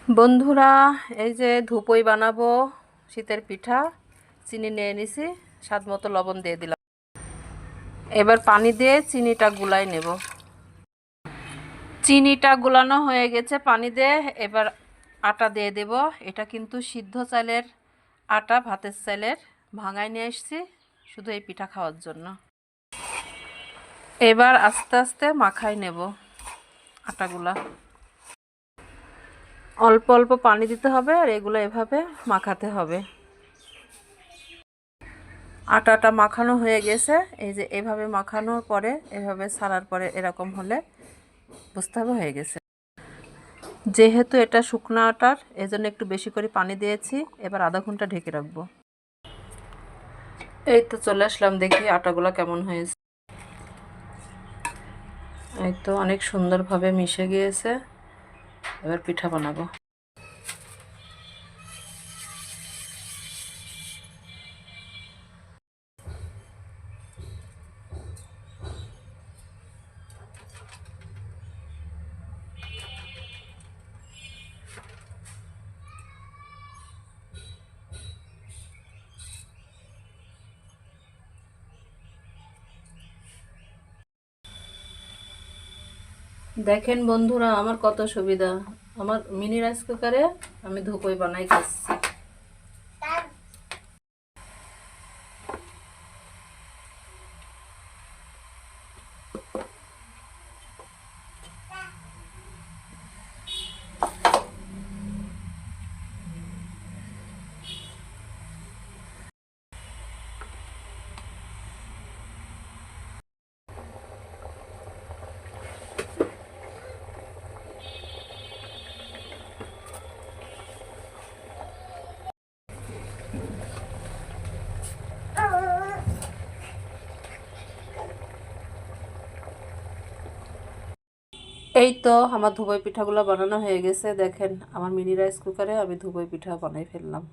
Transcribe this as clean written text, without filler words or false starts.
বন্ধুরা, এই যে ধুপই বানাবো, শীতের পিঠা। চিনি নিয়ে নিছি, স্বাদ মতো লবণ দিয়ে দিলাম। এবার পানি দিয়ে চিনিটা গুলাই নেব। চিনিটা গুলানো হয়ে গেছে পানি দিয়ে। এবার আটা দিয়ে দেব। এটা কিন্তু সিদ্ধ চালের আটা, ভাতের চালের ভাঙায় নিয়ে এসেছি শুধু এই পিঠা খাওয়ার জন্য। এবার আস্তে আস্তে মাখাই নেব আটাগুলা। অল্প অল্প পানি দিতে হবে আর এগুলো এভাবে মাখাতে হবে। আটাটা মাখানো হয়ে গেছে। এই যে এভাবে মাখানোর পরে, এভাবে ছাড়ার পরে এরকম হলে বুঝতে হবে হয়ে গেছে। যেহেতু এটা শুকনো আটার, এজন্য একটু বেশি করে পানি দিয়েছি। এবার আধা ঘন্টা ঢেকে রাখবো। এই তো চলে আসলাম, দেখি আটাগুলো কেমন হয়েছে। এই তো অনেক সুন্দরভাবে মিশে গিয়েছে। এবার পিঠা বানাবো। দেখেন বন্ধুরা, আমার কত সুবিধা। আমার মিনি রাইস কুকারে আমি ধুপই বানাই খাচ্ছি। এই তো আমার ধুপই পিঠাগুলো বানানো হয়ে গেছে। দেখেন আমার মিনি রাইস কুকারে আমি ধুপই পিঠা বানাই ফেললাম।